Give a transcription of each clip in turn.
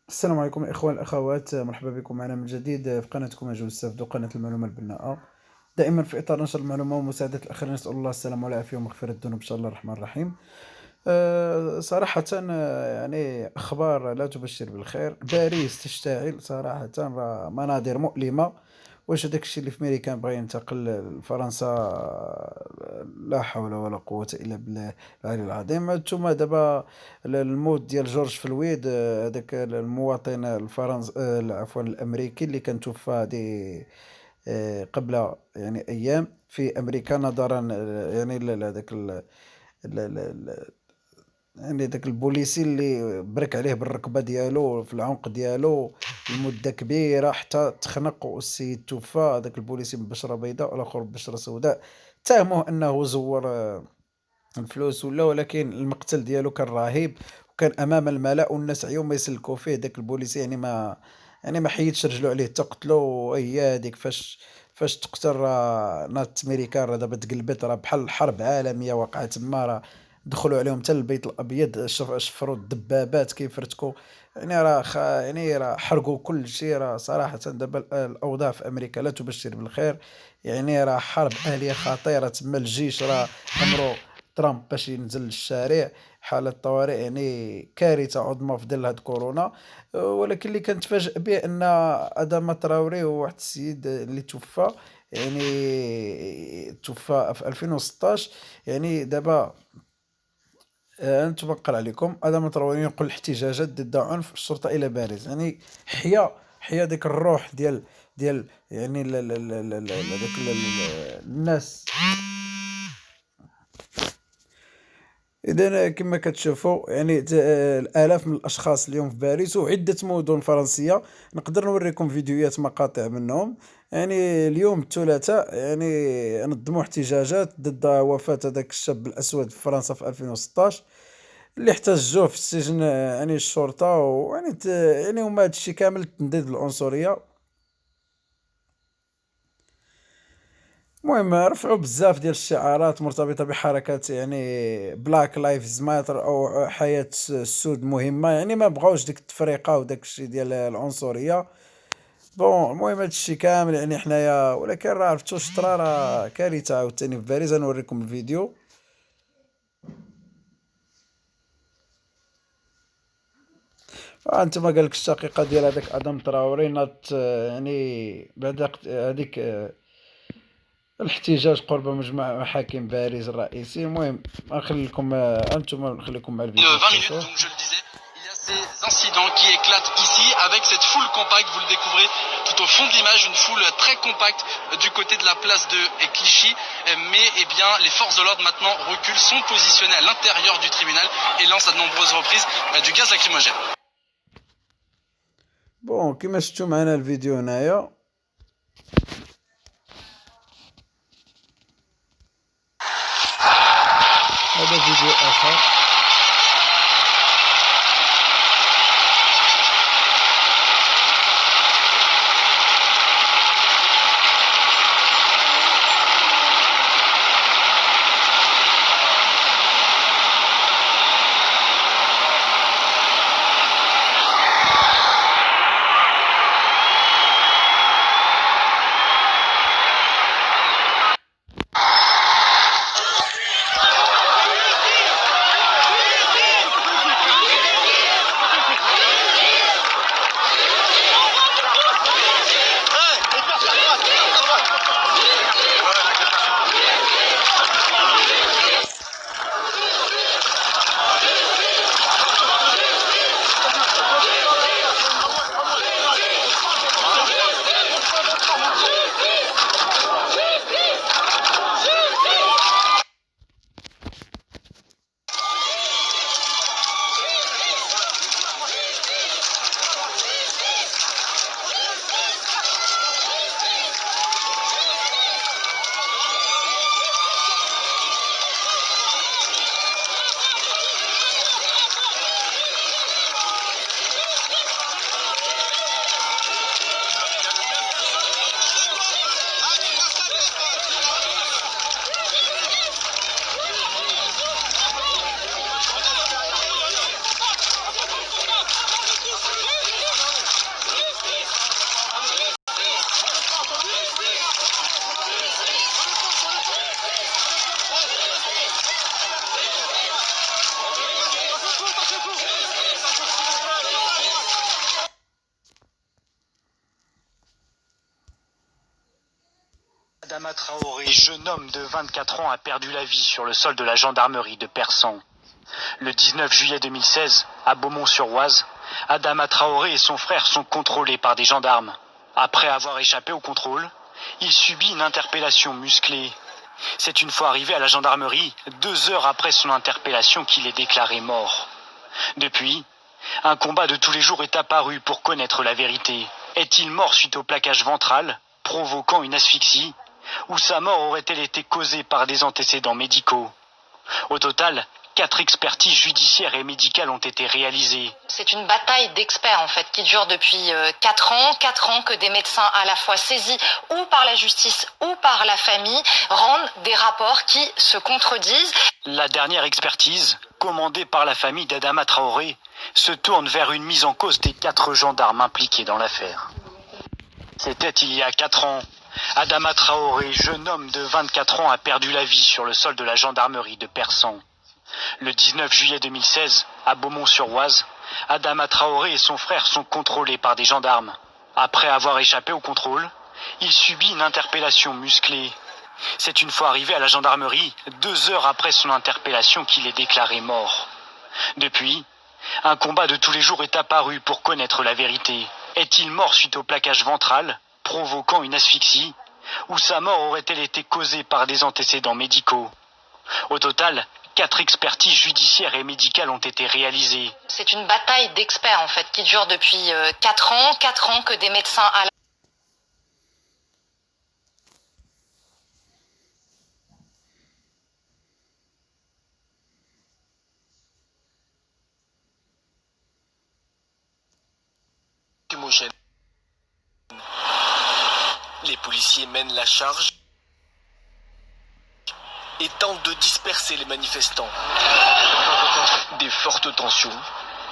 السلام عليكم الإخوة والأخوات، مرحبا بكم معنا من جديد في قناتكم أجوبة السبت وقناة المعلومة البناءة. دائما في إطار نشر المعلومة ومساعدة الآخرين، نسأل الله السلامة والعافية ومغفرة الذنوب إن شاء الله الرحمن الرحيم. صراحة يعني أخبار لا تبشر بالخير. باريس تشتعل صراحة، مناظر مؤلمة. واش هداك الشيء اللي في ميريكان بغى ينتقل لفرنسا؟ لا حول ولا قوة إلا بالله العلي العظيم. انتم دابا الموت ديال جورج فلويد، هذاك المواطن الفرنسي، عفوا الأمريكي، اللي كان توفى هذه قبل يعني أيام في أمريكا، نظرا يعني لهذاك يعني داك البوليسي اللي برك عليه بالركبة ديالو في العنق ديالو لمدة كبيرة حتى تخنق والسيد توفى. هذاك البوليسي ببشرة بيضاء والآخر ببشرة سوداء، اتهموه أنه زور الفلوس ولا، ولكن المقتل ديالو كان رهيب وكان امام الملأ والناس عيون ما يسلكوا فيه. داك البوليسي يعني ما حيدش رجلو عليه تقتلو. هي هذيك فاش تقتل، راه ناط ميريكان، راه دابا تقلبت، راه بحال حرب عالميه وقعت تما. راه دخلوا عليهم حتى البيت الابيض، شفروا الدبابات كيفرتكوا. يعني راه حرقوا كل شيء. راه صراحه دابا الاوضاع في امريكا لا تبشر بالخير. يعني راه حرب اهليه خطيره تما. الجيش راه امره ترامب باش ينزل للشارع، حالة طوارئ، يعني كارثة عظمى في ظل هاد كورونا. ولكن اللي كنتفاجأ به أن أداما تراوري هو واحد السيد اللي توفى، يعني توفى في 2016. يعني دابا أنتم نقرأ عليكم. أداما تراوري ينقل الاحتجاجات ضد عنف الشرطة إلى باريس. يعني حيا ديك الروح ديال يعني داك الناس. إذا كما كتشوفوا يعني الآلاف من الأشخاص اليوم في باريس وعدة مدن فرنسية. نقدر نوريكم فيديوهات مقاطع منهم. يعني اليوم الثلاثاء يعني نظموا احتجاجات ضد وفاة هذاك الشاب الأسود في فرنسا في 2016، اللي احتجوا في السجن يعني الشرطة. ويعني يعني هما هذا الشيء كامل تنديد العنصرية. المهم رفعوا بزاف ديال الشعارات مرتبطة بحركات، يعني بلاك لايفز ماتر او حياة السود مهمة. يعني ما بغاوش ديك التفرقة وداك الشيء ديال العنصرية. بون المهم هاد الشيء كامل يعني حنايا، ولكن راه عرفتو الشطرة راه كارثة. عاوتاني في باريس نوريكم الفيديو. انتما قالك الشقيقة ديال هذاك ادم تراوري ناضت، يعني بعد هذيك الاحتجاج قرب مجمع محاكم باريس الرئيسي. المهم نخلي لكم، انتم نخليكم مع الفيديو 20 minutes, تشوفوه. donc je le disais, il y a ces incidents qui éclatent ici avec cette foule compacte, vous le découvrez tout au fond de l'image, une foule très compacte du côté de la place de Clichy, mais eh bien les forces de l'ordre maintenant reculent, sont positionnées à l'intérieur du tribunal et lancent à de nombreuses reprises du gaz lacrymogène. بون كما شفتوا معنا الفيديو هنايا، هذا فيديو اخر. Adama Traoré, jeune homme de 24 ans, a perdu la vie sur le sol de la gendarmerie de Persan. Le 19 juillet 2016, à Beaumont-sur-Oise, Adama Traoré et son frère sont contrôlés par des gendarmes. Après avoir échappé au contrôle, il subit une interpellation musclée. C'est une fois arrivé à la gendarmerie, 2 heures après son interpellation, qu'il est déclaré mort. Depuis, un combat de tous les jours est apparu pour connaître la vérité. Est-il mort suite au plaquage ventral, provoquant une asphyxie, ou sa mort aurait-elle été causée par des antécédents médicaux? Au total, 4 expertises judiciaires et médicales ont été réalisées. C'est une bataille d'experts en fait qui dure depuis 4 ans. 4 ans que des médecins à la fois saisis ou par la justice ou par la famille rendent des rapports qui se contredisent. La dernière expertise, commandée par la famille d'Adama Traoré, se tourne vers une mise en cause des 4 gendarmes impliqués dans l'affaire. C'était il y a 4 ans. Adama Traoré, jeune homme de 24 ans, a perdu la vie sur le sol de la gendarmerie de Persan. Le 19 juillet 2016, à Beaumont-sur-Oise, Adama Traoré et son frère sont contrôlés par des gendarmes. Après avoir échappé au contrôle, il subit une interpellation musclée. C'est une fois arrivé à la gendarmerie, 2 heures après son interpellation, qu'il est déclaré mort. Depuis, un combat de tous les jours est apparu pour connaître la vérité. Est-il mort suite au plaquage ventral, provoquant une asphyxie, ou sa mort aurait-elle été causée par des antécédents médicaux? Au total, 4 expertises judiciaires et médicales ont été réalisées. C'est une bataille d'experts en fait qui dure depuis 4 ans. 4 ans que des médecins à la... Les policiers mènent la charge et tentent de disperser les manifestants. Des fortes tensions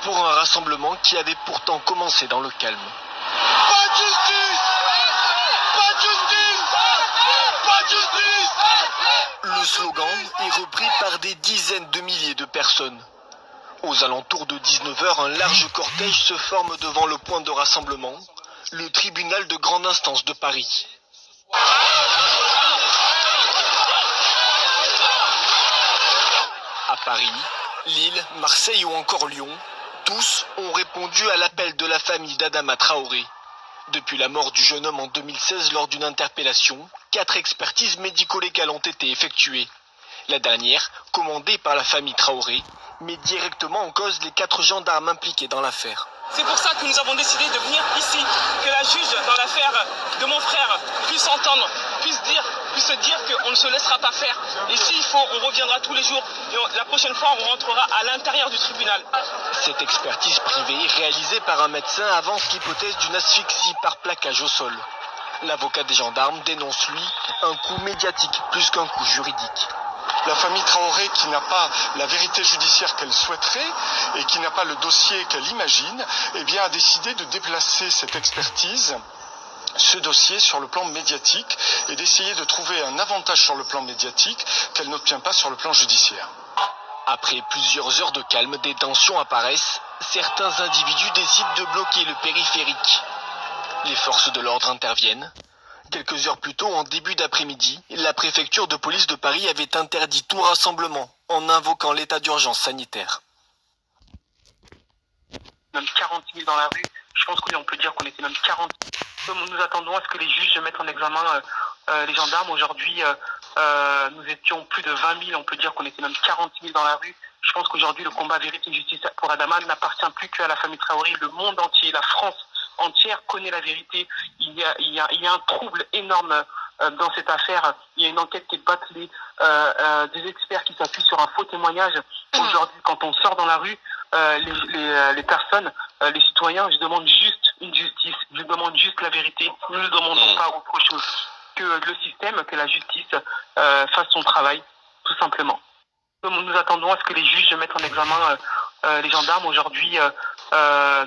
pour un rassemblement qui avait pourtant commencé dans le calme. Pas de justice! Pas de justice! Pas de justice! Le slogan est repris par des dizaines de milliers de personnes. Aux alentours de 19 h, un large cortège se forme devant le point de rassemblement, le tribunal de grande instance de Paris. À Paris, Lille, Marseille ou encore Lyon, tous ont répondu à l'appel de la famille d'Adama Traoré. Depuis la mort du jeune homme en 2016 lors d'une interpellation, 4 expertises médico-légales ont été effectuées. La dernière, commandée par la famille Traoré, met directement en cause les 4 gendarmes impliqués dans l'affaire. C'est pour ça que nous avons décidé de venir ici, que la juge dans l'affaire de mon frère puisse entendre, puisse se dire qu'on ne se laissera pas faire. Et s'il faut, on reviendra tous les jours. Et la prochaine fois, on rentrera à l'intérieur du tribunal. Cette expertise privée, réalisée par un médecin, avance l'hypothèse d'une asphyxie par plaquage au sol. L'avocat des gendarmes dénonce, lui, un coup médiatique plus qu'un coup juridique. La famille Traoré, qui n'a pas la vérité judiciaire qu'elle souhaiterait et qui n'a pas le dossier qu'elle imagine, eh bien, a décidé de déplacer cette expertise, ce dossier, sur le plan médiatique et d'essayer de trouver un avantage sur le plan médiatique qu'elle n'obtient pas sur le plan judiciaire. Après plusieurs heures de calme, des tensions apparaissent. Certains individus décident de bloquer le périphérique. Les forces de l'ordre interviennent. Quelques heures plus tôt, en début d'après-midi, la préfecture de police de Paris avait interdit tout rassemblement en invoquant l'état d'urgence sanitaire. Même 40 000 dans la rue, je pense qu'on peut dire qu'on était même 40 000. Nous attendons à ce que les juges mettent en examen les gendarmes. Aujourd'hui, nous étions plus de 20 000, on peut dire qu'on était même 40 000 dans la rue. Je pense qu'aujourd'hui, le combat vérité et justice pour Adama n'appartient plus qu'à la famille Traoré. Le monde entier, la France entière connaît la vérité. Il y a un trouble énorme dans cette affaire. Il y a une enquête qui est bâclée, des experts qui s'appuient sur un faux témoignage. Aujourd'hui, quand on sort dans la rue, les personnes, les citoyens, je demande juste une justice, je demande juste la vérité. Nous ne demandons pas autre chose que le système, que la justice fasse son travail, tout simplement. Nous attendons à ce que les juges mettent en examen les gendarmes. Aujourd'hui,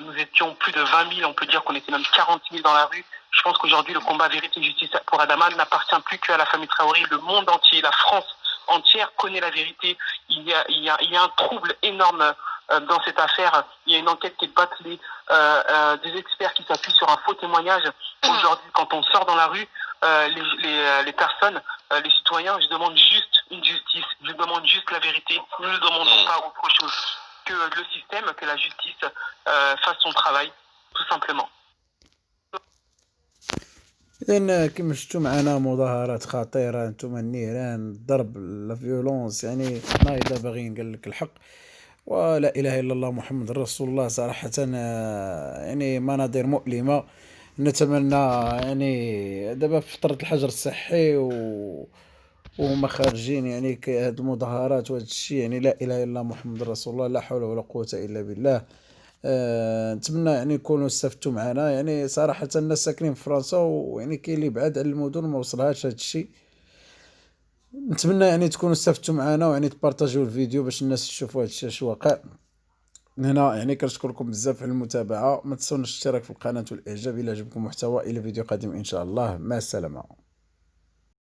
nous étions plus de 20 000, on peut dire qu'on était même 40 000 dans la rue. Je pense qu'aujourd'hui, le combat vérité et justice pour Adama n'appartient plus qu'à la famille Traoré. Le monde entier, la France entière connaît la vérité. Il y a un trouble énorme dans cette affaire. Il y a une enquête qui est bâclée, des experts qui s'appuient sur un faux témoignage. Aujourd'hui, quand on sort dans la rue, les personnes, les citoyens, je demande juste une justice, je demande juste la vérité. Nous ne demandons pas autre chose que le système, que la justice fasse son travail, tout simplement. إذا كما شفتوا معنا مظاهرات خطيرة، انتم النيران، الضرب، لا فيولونس، يعني نايضة باغيين قال لك الحق، ولا إله إلا الله محمد رسول الله. صراحة يعني مناظر مؤلمة. نتمنى يعني دابا في فترة الحجر الصحي وهما خارجين، يعني هاد المظاهرات وهاد الشي، يعني لا إله إلا الله محمد رسول الله، لا حول ولا قوة إلا بالله. نتمنى يعني يكونوا استفدتوا معنا. يعني صراحة الناس ساكنين في فرنسا، ويعني كاين اللي بعاد على المدن ما وصلهاش هاد الشي. نتمنى يعني تكونوا استفدتوا معنا، ويعني تبارطاجيو الفيديو باش الناس تشوفوا هاد الشي اش واقع. هنا يعني كنشكركم بزاف على المتابعة، ما تنسوناش الاشتراك في القناة والإعجاب إلا عجبكم المحتوى. إلى فيديو قادم إن شاء الله، مع السلامة.